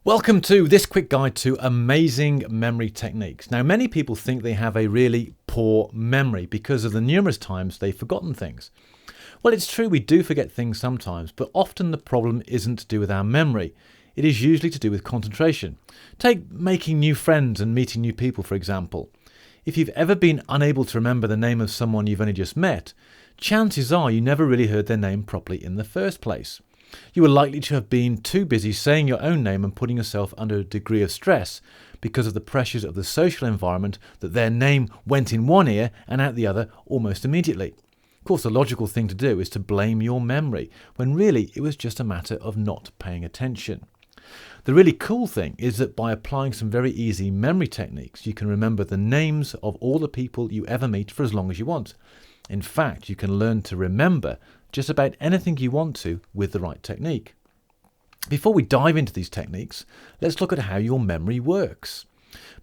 Welcome to this quick guide to amazing memory techniques. Now, many people think they have a really poor memory because of the numerous times they've forgotten things. Well, it's true we do forget things sometimes, but often the problem isn't to do with our memory. It is usually to do with concentration. Take making new friends and meeting new people, for example. If you've ever been unable to remember the name of someone you've only just met, chances are you never really heard their name properly in the first place. You are likely to have been too busy saying your own name and putting yourself under a degree of stress because of the pressures of the social environment that their name went in one ear and out the other almost immediately. Of course, the logical thing to do is to blame your memory, when really it was just a matter of not paying attention. The really cool thing is that by applying some very easy memory techniques, you can remember the names of all the people you ever meet for as long as you want. In fact, you can learn to remember just about anything you want to with the right technique. Before we dive into these techniques, let's look at how your memory works.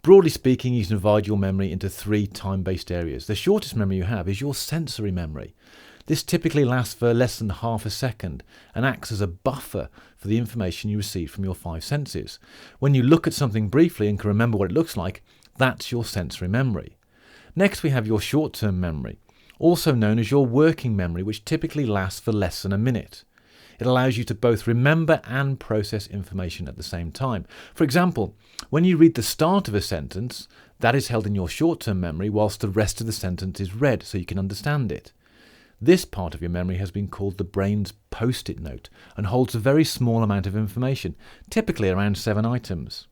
Broadly speaking, you can divide your memory into three time-based areas. The shortest memory you have is your sensory memory. This typically lasts for less than half a second and acts as a buffer for the information you receive from your five senses. When you look at something briefly and can remember what it looks like, that's your sensory memory. Next, we have your short-term memory, also known as your working memory, which typically lasts for less than a minute. It allows you to both remember and process information at the same time. For example, when you read the start of a sentence, that is held in your short-term memory whilst the rest of the sentence is read so you can understand it. This part of your memory has been called the brain's post-it note and holds a very small amount of information, typically around 7 items.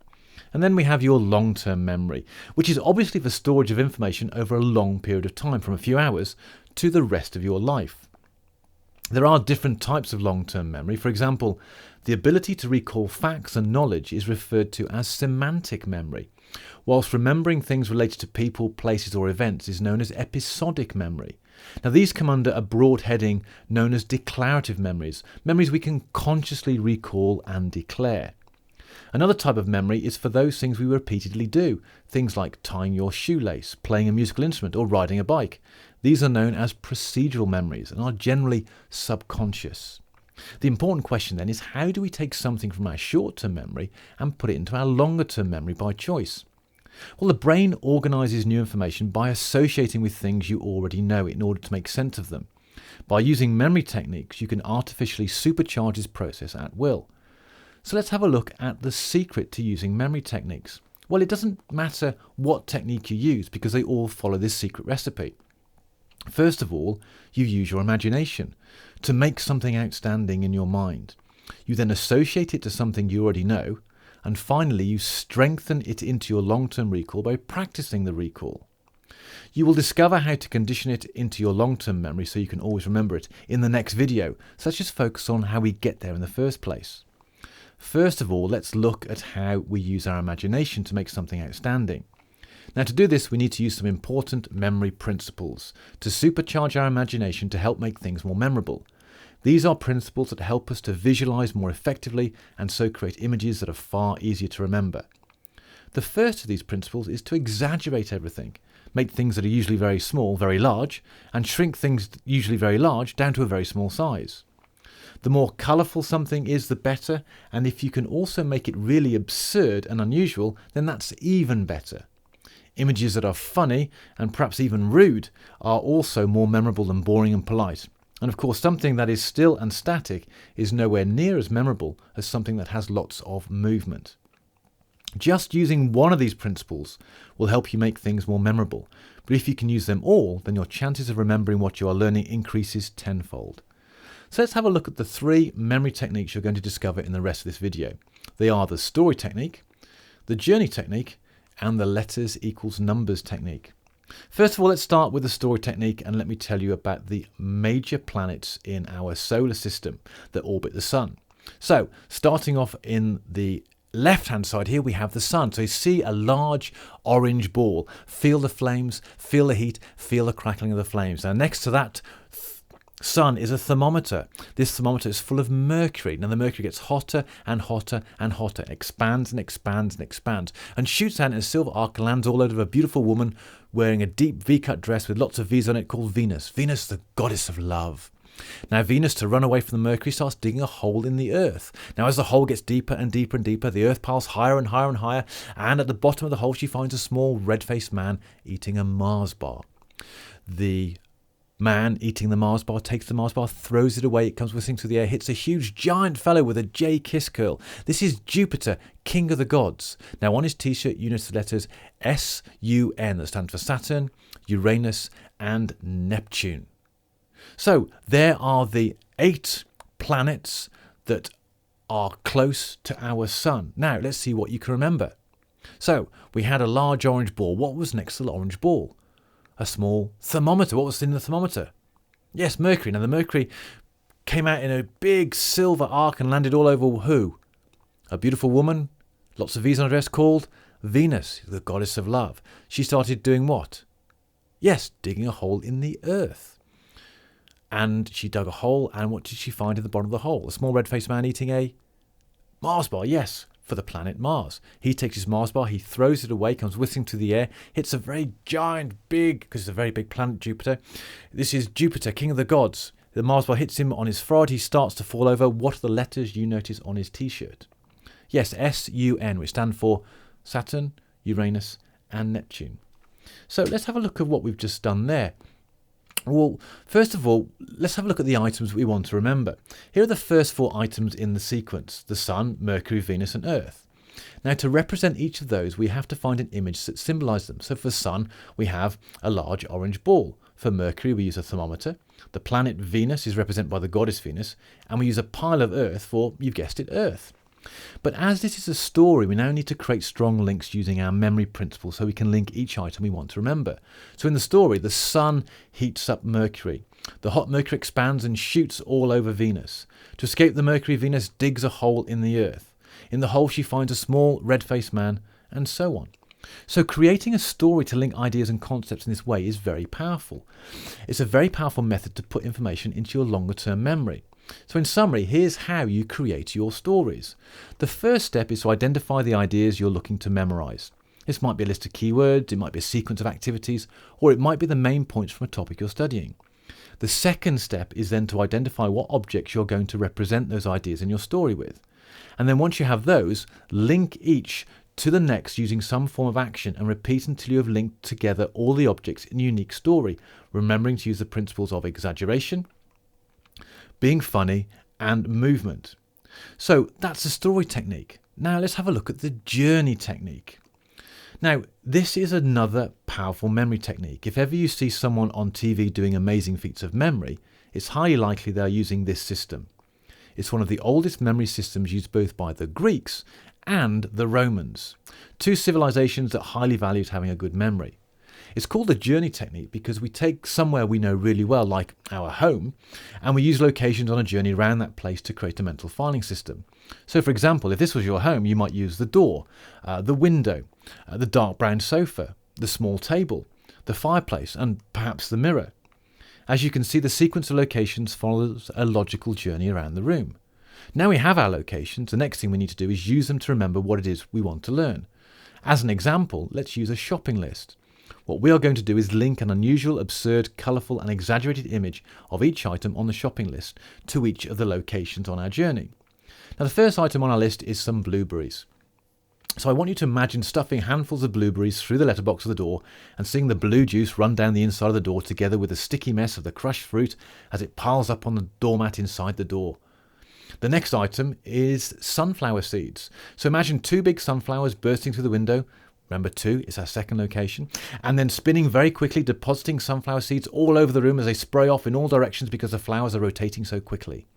And then we have your long-term memory, which is obviously for storage of information over a long period of time, from a few hours to the rest of your life. There are different types of long-term memory. For example, the ability to recall facts and knowledge is referred to as semantic memory, whilst remembering things related to people, places or events is known as episodic memory. Now, these come under a broad heading known as declarative memories, memories we can consciously recall and declare. Another type of memory is for those things we repeatedly do, things like tying your shoelace, playing a musical instrument or riding a bike. These are known as procedural memories and are generally subconscious. The important question then is, how do we take something from our short-term memory and put it into our longer-term memory by choice? Well, the brain organises new information by associating with things you already know in order to make sense of them. By using memory techniques, you can artificially supercharge this process at will. So let's have a look at the secret to using memory techniques. Well, it doesn't matter what technique you use because they all follow this secret recipe. First of all, you use your imagination to make something outstanding in your mind. You then associate it to something you already know, and finally you strengthen it into your long-term recall by practicing the recall. You will discover how to condition it into your long-term memory so you can always remember it in the next video, so let's just focus on how we get there in the first place. First of all, let's look at how we use our imagination to make something outstanding. Now, to do this, we need to use some important memory principles to supercharge our imagination to help make things more memorable. These are principles that help us to visualize more effectively and so create images that are far easier to remember. The first of these principles is to exaggerate everything, make things that are usually very small very large, and shrink things usually very large down to a very small size. The more colourful something is, the better, and if you can also make it really absurd and unusual, then that's even better. Images that are funny and perhaps even rude are also more memorable than boring and polite. And of course, something that is still and static is nowhere near as memorable as something that has lots of movement. Just using one of these principles will help you make things more memorable, but if you can use them all, then your chances of remembering what you are learning increases tenfold. So let's have a look at the three memory techniques you're going to discover in the rest of this video. They are the story technique, the journey technique, and the letters equals numbers technique. First of all, let's start with the story technique and let me tell you about the major planets in our solar system that orbit the sun. So, starting off in the left-hand side here, we have the sun. So you see a large orange ball. Feel the flames, feel the heat, feel the crackling of the flames. Now, next to that sun is a thermometer. This thermometer is full of mercury. Now the mercury gets hotter and hotter and hotter, expands and expands and expands, and shoots out in a silver arc and lands all over a beautiful woman wearing a deep V-cut dress with lots of V's on it called Venus. Venus, the goddess of love. Now Venus, to run away from the Mercury, starts digging a hole in the Earth. Now as the hole gets deeper and deeper and deeper, the Earth piles higher and higher and higher, and at the bottom of the hole she finds a small red-faced man eating a Mars bar. The man eating the Mars bar takes the Mars bar, throws it away, it comes whistling through the air, hits a huge giant fellow with a J kiss curl. This is Jupiter, king of the gods. Now on his t-shirt you notice the letters S-U-N, that stands for Saturn, Uranus and Neptune. So there are the 8 planets that are close to our sun. Now let's see what you can remember. So we had a large orange ball. What was next to the orange ball? A small thermometer. What was in the thermometer? Yes, Mercury. Now the Mercury came out in a big silver arc and landed all over who? A beautiful woman, lots of V's on her dress, called Venus, the goddess of love. She started doing what? Yes, digging a hole in the Earth. And she dug a hole, and what did she find in the bottom of the hole? A small red-faced man eating a Mars bar, yes, for the planet Mars. He takes his Mars bar, he throws it away, comes whistling through the air, hits a very giant, big, because it's a very big planet, Jupiter. This is Jupiter, king of the gods. The Mars bar hits him on his forehead, he starts to fall over. What are the letters you notice on his t-shirt? Yes, S-U-N, which stand for Saturn, Uranus and Neptune. So let's have a look at what we've just done there. Well, first of all, let's have a look at the items we want to remember. Here are the first 4 items in the sequence: the Sun, Mercury, Venus and Earth. Now to represent each of those, we have to find an image that symbolises them. So for the Sun, we have a large orange ball. For Mercury, we use a thermometer. The planet Venus is represented by the goddess Venus. And we use a pile of Earth for, you've guessed it, Earth. But as this is a story, we now need to create strong links using our memory principles so we can link each item we want to remember. So in the story, the Sun heats up Mercury. The hot Mercury expands and shoots all over Venus. To escape the Mercury, Venus digs a hole in the Earth. In the hole she finds a small red-faced man, and so on. So creating a story to link ideas and concepts in this way is very powerful. It's a very powerful method to put information into your longer-term memory. So in summary, here's how you create your stories. The first step is to identify the ideas you're looking to memorize. This might be a list of keywords, it might be a sequence of activities, or it might be the main points from a topic you're studying. The second step is then to identify what objects you're going to represent those ideas in your story with. And then once you have those, link each to the next using some form of action and repeat until you have linked together all the objects in a unique story, remembering to use the principles of exaggeration, being funny and movement. So that's the story technique. Now let's have a look at the journey technique. Now this is another powerful memory technique. If ever you see someone on TV doing amazing feats of memory, it's highly likely they're using this system. It's one of the oldest memory systems used both by the Greeks and the Romans, 2 civilizations that highly valued having a good memory. It's called the journey technique because we take somewhere we know really well, like our home, and we use locations on a journey around that place to create a mental filing system. So for example, if this was your home, you might use the door, the window, the dark brown sofa, the small table, the fireplace, and perhaps the mirror. As you can see, the sequence of locations follows a logical journey around the room. Now we have our locations, the next thing we need to do is use them to remember what it is we want to learn. As an example, let's use a shopping list. What we are going to do is link an unusual, absurd, colourful and exaggerated image of each item on the shopping list to each of the locations on our journey. Now the first item on our list is some blueberries. So I want you to imagine stuffing handfuls of blueberries through the letterbox of the door and seeing the blue juice run down the inside of the door together with the sticky mess of the crushed fruit as it piles up on the doormat inside the door. The next item is sunflower seeds. So imagine 2 big sunflowers bursting through the window. Remember 2 is our second location. And then spinning very quickly, depositing sunflower seeds all over the room as they spray off in all directions because the flowers are rotating so quickly.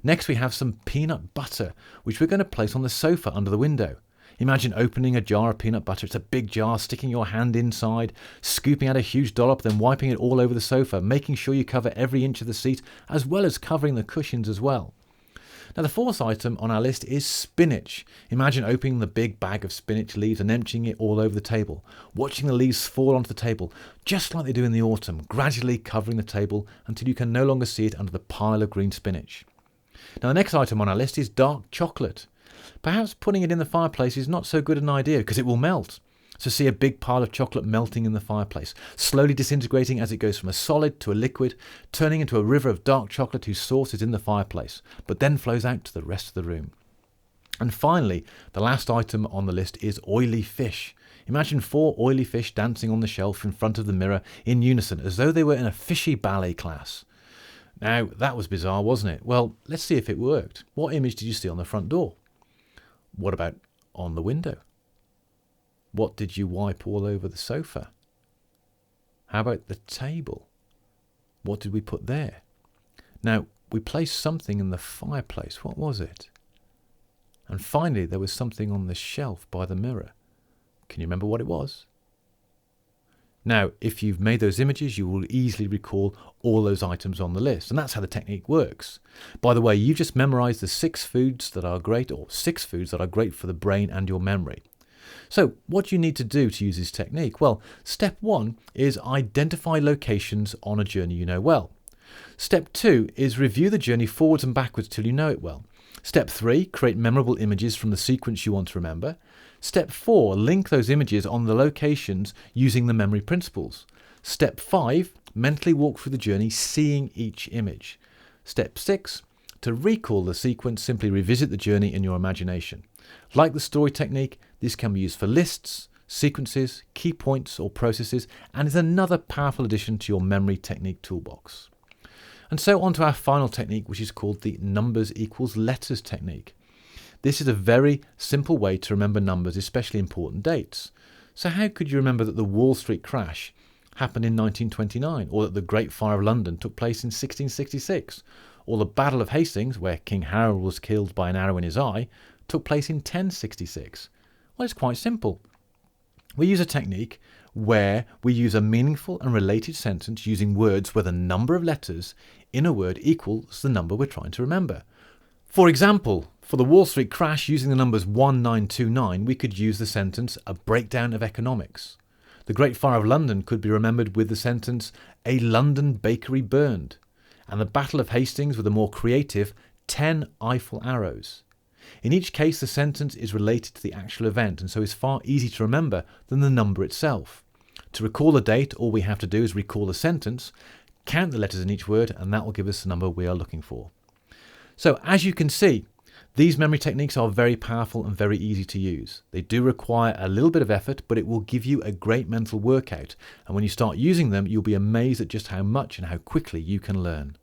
Next we have some peanut butter, which we're going to place on the sofa under the window. Imagine opening a jar of peanut butter. It's a big jar, sticking your hand inside, scooping out a huge dollop, then wiping it all over the sofa, making sure you cover every inch of the seat, as well as covering the cushions as well. Now the fourth item on our list is spinach. Imagine opening the big bag of spinach leaves and emptying it all over the table, watching the leaves fall onto the table, just like they do in the autumn, gradually covering the table until you can no longer see it under the pile of green spinach. Now the next item on our list is dark chocolate. Perhaps putting it in the fireplace is not so good an idea because it will melt. So see a big pile of chocolate melting in the fireplace, slowly disintegrating as it goes from a solid to a liquid, turning into a river of dark chocolate whose source is in the fireplace, but then flows out to the rest of the room. And finally, the last item on the list is oily fish. Imagine 4 oily fish dancing on the shelf in front of the mirror in unison, as though they were in a fishy ballet class. Now, that was bizarre, wasn't it? Well, let's see if it worked. What image did you see on the front door? What about on the window? What did you wipe all over the sofa? How about the table? What did we put there? Now, we placed something in the fireplace. What was it? And finally, there was something on the shelf by the mirror. Can you remember what it was? Now, if you've made those images, you will easily recall all those items on the list. And that's how the technique works. By the way, you've just memorized the 6 foods that are great, or 6 foods that are great for the brain and your memory. So what do you need to do to use this technique? Well, step 1 is identify locations on a journey you know well. Step 2 is review the journey forwards and backwards till you know it well. Step 3, create memorable images from the sequence you want to remember. Step 4, link those images on the locations using the memory principles. Step 5, mentally walk through the journey, seeing each image. Step 6, to recall the sequence, simply revisit the journey in your imagination. Like the story technique, this can be used for lists, sequences, key points or processes, and is another powerful addition to your memory technique toolbox. And so on to our final technique, which is called the numbers equals letters technique. This is a very simple way to remember numbers, especially important dates. So how could you remember that the Wall Street crash happened in 1929, or that the Great Fire of London took place in 1666, or the Battle of Hastings, where King Harold was killed by an arrow in his eye, took place in 1066? Well, it's quite simple. We use a technique where we use a meaningful and related sentence using words where the number of letters in a word equals the number we're trying to remember. For example, for the Wall Street crash, using the numbers 1929, we could use the sentence, a breakdown of economics. The Great Fire of London could be remembered with the sentence, a London bakery burned. And the Battle of Hastings with a more creative, 10 Eiffel arrows. In each case, the sentence is related to the actual event and so is far easier to remember than the number itself. To recall the date, all we have to do is recall the sentence, count the letters in each word, and that will give us the number we are looking for. So as you can see, these memory techniques are very powerful and very easy to use. They do require a little bit of effort, but it will give you a great mental workout. And when you start using them, you'll be amazed at just how much and how quickly you can learn.